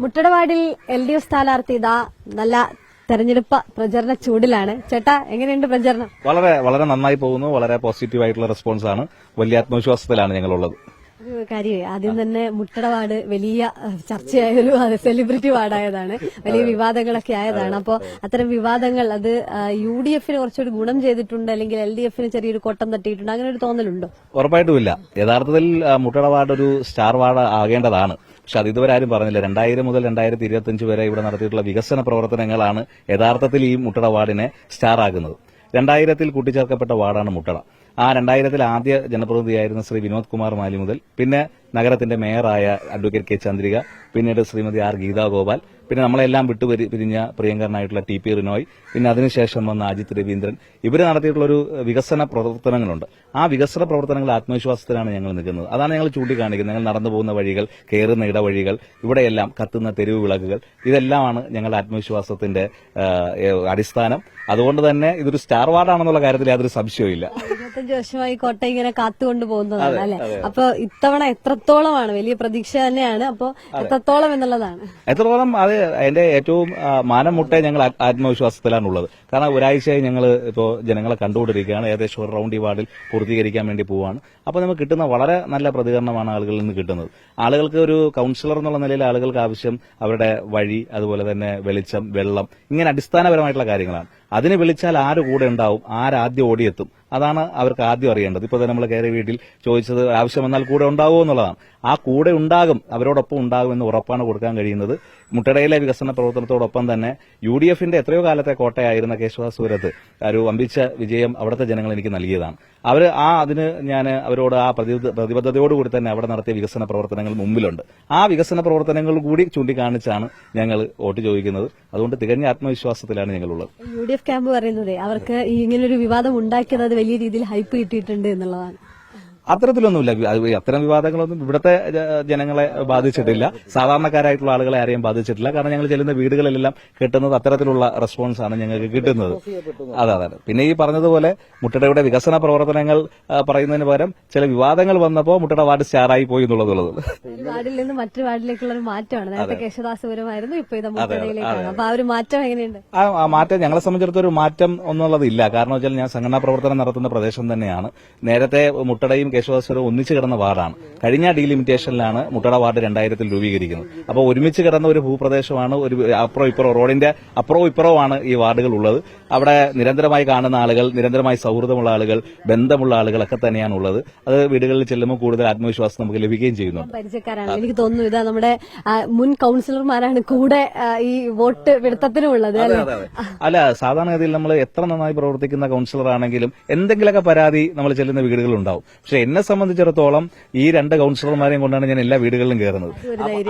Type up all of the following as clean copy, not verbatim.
മുട്ടടവാടിൽ LDF സ്ഥാനാർത്ഥി ഇതാ നല്ല തെരഞ്ഞെടുപ്പ് പ്രചരണ ചൂടിലാണ്. ചേട്ടാ, എങ്ങനെയുണ്ട് പ്രചരണം? വളരെ വളരെ നന്നായി പോകുന്നു. വളരെ പോസിറ്റീവ് ആയിട്ടുള്ള റെസ്പോൺസ് ആണ്. വലിയ ആത്മവിശ്വാസത്തിലാണ് ഞങ്ങളുള്ളത്. ഒരു കാര്യം, ആദ്യം തന്നെ മുട്ടടവാട് വലിയ ചർച്ചയായൊരു സെലിബ്രിറ്റി വാർഡായതാണ്, വലിയ വിവാദങ്ങളൊക്കെ ആയതാണ്. അപ്പോൾ അത്തരം വിവാദങ്ങൾ അത് UDF കുറച്ചൊരു ഗുണം ചെയ്തിട്ടുണ്ട്, അല്ലെങ്കിൽ LDF ചെറിയൊരു കോട്ടം തട്ടിയിട്ടുണ്ട്, അങ്ങനെ ഒരു തോന്നലുണ്ടോ? ഉറപ്പായിട്ടുമില്ല. യഥാർത്ഥത്തിൽ മുട്ടടവാട് ഒരു സ്റ്റാർ വാർഡ് ആകേണ്ടതാണ്. പക്ഷെ അത് ഇതുവരെ ആരും പറഞ്ഞില്ല. 2000 മുതൽ 2025 വരെ ഇവിടെ നടത്തിയിട്ടുള്ള വികസന പ്രവർത്തനങ്ങളാണ് യഥാർത്ഥത്തിൽ ഈ മുട്ടട വാർഡിനെ സ്റ്റാർ ആകുന്നത്. 2000 കൂട്ടിച്ചേർക്കപ്പെട്ട വാർഡാണ് മുട്ടട. ആ 2000 ആദ്യ ജനപ്രതിനിധിയായിരുന്ന ശ്രീ വിനോദ് കുമാർ മാലി മുതൽ പിന്നെ നഗരത്തിന്റെ മേയറായ അഡ്വക്കേറ്റ് കെ ചന്ദ്രിക, പിന്നീട് ശ്രീമതി ആർ ഗീതാഗോപാൽ, പിന്നെ നമ്മളെല്ലാം പിരിഞ്ഞ പ്രിയങ്കരനായിട്ടുള്ള TP റിനോയ്, പിന്നെ അതിനുശേഷം വന്ന അജിത് രവീന്ദ്രൻ, ഇവർ നടത്തിയിട്ടുള്ള ഒരു വികസന പ്രവർത്തനങ്ങളുണ്ട്. ആ വികസന പ്രവർത്തനങ്ങൾ ആത്മവിശ്വാസത്തിലാണ് ഞങ്ങൾ നിൽക്കുന്നത്. അതാണ് ഞങ്ങൾ ചൂണ്ടിക്കാണിക്കുന്നത്. ഞങ്ങൾ നടന്നു പോകുന്ന വഴികൾ, കയറുന്ന ഇടവഴികൾ, ഇവിടെയെല്ലാം കത്തുന്ന തെരുവ് വിളക്കുകൾ, ഇതെല്ലാമാണ് ഞങ്ങളുടെ ആത്മവിശ്വാസത്തിന്റെ അടിസ്ഥാനം. അതുകൊണ്ട് തന്നെ ഇതൊരു സ്റ്റാർ വാർഡാണെന്നുള്ള കാര്യത്തിൽ യാതൊരു സംശയവുമില്ല. 25 വർഷമായി കോട്ട ഇങ്ങനെ കാത്തുകൊണ്ട് പോകുന്നതാണ് അല്ലെ? അപ്പൊ ഇത്തവണ എത്രത്തോളമാണ്? വലിയ പ്രതീക്ഷ തന്നെയാണ്. അപ്പൊ എത്രത്തോളം എന്നുള്ളതാണ്? എത്രത്തോളം അത് അതിന്റെ ഏറ്റവും മാനം മുട്ടേ ഞങ്ങൾ ആത്മവിശ്വാസത്തിലാണുള്ളത്. കാരണം ഒരാഴ്ചയായി ഞങ്ങൾ ഇപ്പോൾ ജനങ്ങളെ കണ്ടുകൊണ്ടിരിക്കുകയാണ്. ഏകദേശം ഒരു റൗണ്ട് ഈ വാർഡിൽ പൂർത്തീകരിക്കാൻ വേണ്ടി പോവുകയാണ്. അപ്പോൾ നമുക്ക് കിട്ടുന്ന വളരെ നല്ല പ്രതികരണമാണ് ആളുകളിൽ നിന്ന് കിട്ടുന്നത്. ആളുകൾക്ക് ഒരു കൌൺസിലർ എന്നുള്ള നിലയിൽ ആളുകൾക്ക് ആവശ്യം അവരുടെ വഴി, അതുപോലെ തന്നെ വെളിച്ചം, വെള്ളം, ഇങ്ങനെ അടിസ്ഥാനപരമായിട്ടുള്ള കാര്യങ്ങളാണ്. അതിന് വിളിച്ചാൽ ആര് കൂടെ ഉണ്ടാവും, ആരാദ്യം ഓടിയെത്തും, അതാണ് അവർക്ക് ആദ്യം അറിയേണ്ടത്. ഇപ്പോൾ തന്നെ നമ്മൾ കയറിയ വീട്ടിൽ ചോദിച്ചത് ആവശ്യം വന്നാൽ കൂടെ ഉണ്ടാവുമോ എന്നുള്ളതാണ്. ആ കൂടെ ഉണ്ടാകും, അവരോടൊപ്പം ഉണ്ടാകുമെന്ന് ഉറപ്പാണ് കൊടുക്കാൻ കഴിയുന്നത്. മുട്ടടയിലെ വികസന പ്രവർത്തനത്തോടൊപ്പം തന്നെ UDF എത്രയോ കാലത്തെ കോട്ടയായിരുന്ന കേശവാസൂരത്ത് ഒരു വമ്പിച്ച വിജയം അവിടുത്തെ ജനങ്ങൾ എനിക്ക് നൽകിയതാണ്. അതിന് ഞാൻ അവരോട് ആ പ്രതിബദ്ധതയോടുകൂടി തന്നെ അവിടെ നടത്തിയ വികസന പ്രവർത്തനങ്ങൾ മുമ്പിലുണ്ട്. ആ വികസന പ്രവർത്തനങ്ങൾ കൂടി ചൂണ്ടിക്കാണിച്ചാണ് ഞങ്ങൾ വോട്ട് ചോദിക്കുന്നത്. അതുകൊണ്ട് തികഞ്ഞ ആത്മവിശ്വാസത്തിലാണ് ഞങ്ങളുള്ളത്. UDF ക്യാമ്പ് പറയുന്നത് അവർക്ക് ഇങ്ങനൊരു വിവാദം ഉണ്ടാക്കിയത് വലിയ രീതിയിൽ ഹൈപ്പ് കിട്ടിയിട്ടുണ്ട് എന്നുള്ളതാണ്. അത്തരത്തിലൊന്നുമില്ല. അത്തരം വിവാദങ്ങളൊന്നും ഇവിടുത്തെ ജനങ്ങളെ ബാധിച്ചിട്ടില്ല. സാധാരണക്കാരായിട്ടുള്ള ആളുകളെ ആരെയും ബാധിച്ചിട്ടില്ല. കാരണം ഞങ്ങൾ ചെല്ലുന്ന വീടുകളിലെല്ലാം കിട്ടുന്നത് അത്തരത്തിലുള്ള റെസ്പോൺസ് ആണ് ഞങ്ങൾക്ക് കിട്ടുന്നത്. അതെ. പിന്നെ ഈ പറഞ്ഞതുപോലെ മുട്ടടയുടെ വികസന പ്രവർത്തനങ്ങൾ പറയുന്നതിന് പകരം ചില വിവാദങ്ങൾ വന്നപ്പോൾ മുട്ടട വാർഡ് സ്റ്റാറായി പോയി എന്നുള്ളത്. വാർഡിൽ നിന്ന് മറ്റു വാർഡിലേക്കുള്ള ഒരു മാറ്റമാണ്. നേരത്തെ കേശദാസപുരമായിരുന്നു, ഇപ്പൊ ഇത് മുട്ടടയിലേക്കാണ്. അപ്പൊ ആ ഒരു മാറ്റം എങ്ങനെയുണ്ട്? ആ മാറ്റം ഞങ്ങളെ സംബന്ധിച്ചിടത്തോളം ഒരു മാറ്റം ഒന്നുള്ളതില്ല. കാരണം വെച്ചാൽ ഞാൻ സംഘടനാ പ്രവർത്തനം നടത്തുന്ന പ്രദേശം തന്നെയാണ്. നേരത്തെ മുട്ടടയും കേശവാസുരം ഒന്നിച്ചു കിടന്ന വാർഡാണ്. കഴിഞ്ഞ ഡീലിമിറ്റേഷനിലാണ് മുട്ടട വാർഡ് 2000 രൂപീകരിക്കുന്നത്. അപ്പോൾ ഒരുമിച്ച് കിടന്ന ഒരു ഭൂപ്രദേശമാണ്. ഒരു അപ്പുറവും ഇപ്പുറവും, റോഡിന്റെ അപ്പുറവും ഇപ്പുറവുമാണ് ഈ വാർഡുകൾ ഉള്ളത്. അവിടെ നിരന്തരമായി കാണുന്ന ആളുകൾ, നിരന്തരമായി സൌഹൃദമുള്ള ആളുകൾ, ബന്ധമുള്ള ആളുകളൊക്കെ തന്നെയാണ് ഉള്ളത്. അത് വീടുകളിൽ ചെല്ലുമ്പോൾ കൂടുതൽ ആത്മവിശ്വാസം നമുക്ക് ലഭിക്കുകയും ചെയ്യുന്നു. പരിചയക്കാരാണ് എനിക്ക് തോന്നുന്നു. ഇതാ നമ്മുടെ മുൻ കൌൺസിലർമാരാണ് കൂടെ ഈ വോട്ട് പിടുത്തത്തിനുള്ളത്. അല്ല, സാധാരണഗതിയിൽ നമ്മൾ എത്ര നന്നായി പ്രവർത്തിക്കുന്ന കൌൺസിലർ ആണെങ്കിലും എന്തെങ്കിലുമൊക്കെ പരാതി നമ്മൾ ചെല്ലുന്ന വീടുകളുണ്ടാവും. പക്ഷെ എന്നെ സംബന്ധിച്ചിടത്തോളം ഈ 2 കൌൺസിലർമാരെയും കൊണ്ടാണ് ഞാൻ എല്ലാ വീടുകളിലും കയറുന്നത്.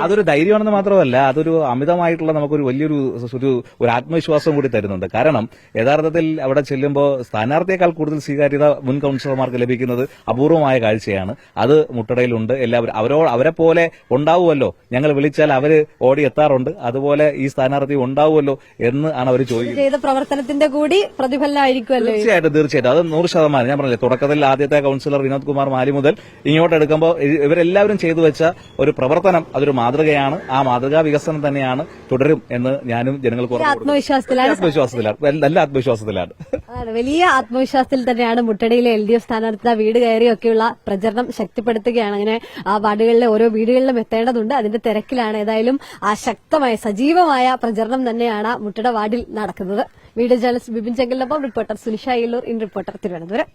അതൊരു ധൈര്യമാണെന്ന് മാത്രമല്ല, അതൊരു അമിതമായിട്ടുള്ള നമുക്കൊരു വലിയൊരു ഒരു ആത്മവിശ്വാസം കൂടി തരുന്നുണ്ട്. കാരണം യഥാർത്ഥത്തിൽ അവിടെ ചെല്ലുമ്പോൾ സ്ഥാനാർത്ഥിയേക്കാൾ കൂടുതൽ സ്വീകാര്യത മുൻ കൌൺസിലർമാർക്ക് ലഭിക്കുന്നത് അപൂർവമായ കാഴ്ചയാണ്. അത് മുട്ടടയിലുണ്ട്. എല്ലാവരും അവരെ പോലെ ഉണ്ടാവുമല്ലോ, ഞങ്ങൾ വിളിച്ചാൽ അവര് ഓടി എത്താറുണ്ട്, അതുപോലെ ഈ സ്ഥാനാർത്ഥി ഉണ്ടാവുമല്ലോ എന്ന് ആണ് അവർ ചോദിക്കുന്നത്. പ്രവർത്തനത്തിന്റെ കൂടി പ്രതിഫലമായിരിക്കുമല്ലോ. തീർച്ചയായിട്ടും അത് 100%. ഞാൻ പറഞ്ഞില്ലേ, തുടക്കത്തിൽ ആദ്യത്തെ കൌൺസിലർ വിനോദ് കുമാർ മാലി മുതൽ ഇങ്ങോട്ട് എടുക്കുമ്പോൾ ഇവരെല്ലാവരും ചെയ്തു വെച്ച ഒരു പ്രവർത്തനം അതൊരു മാതൃകയാണ്. ആ മാതൃകാ വികസനം തന്നെയാണ് തുടരും എന്ന് ഞാനും ജനങ്ങൾക്ക് നല്ല ആത്മവിശ്വാസത്തിലാണ്. വലിയ ആത്മവിശ്വാസത്തിൽ തന്നെയാണ് മുട്ടടയിലെ LDF സ്ഥാനാർത്ഥി വീട് കയറിയൊക്കെയുള്ള പ്രചരണം ശക്തിപ്പെടുത്തുകയാണ്. അങ്ങനെ ആ വാർഡുകളിലെ ഓരോ വീടുകളിലും എത്തേണ്ടതുണ്ട്. അതിന്റെ തിരക്കിലാണ്. ഏതായാലും ആ ശക്തമായ സജീവമായ പ്രചരണം തന്നെയാണ് മുട്ടട വാർഡിൽ നടക്കുന്നത്. വീഡിയോ ജേർണലിസ്റ്റ് ബിപിൻ ചെങ്കലിനൊപ്പം reporter Sunisha Ayyalloor, in Reporter, Thiruvananthapuram.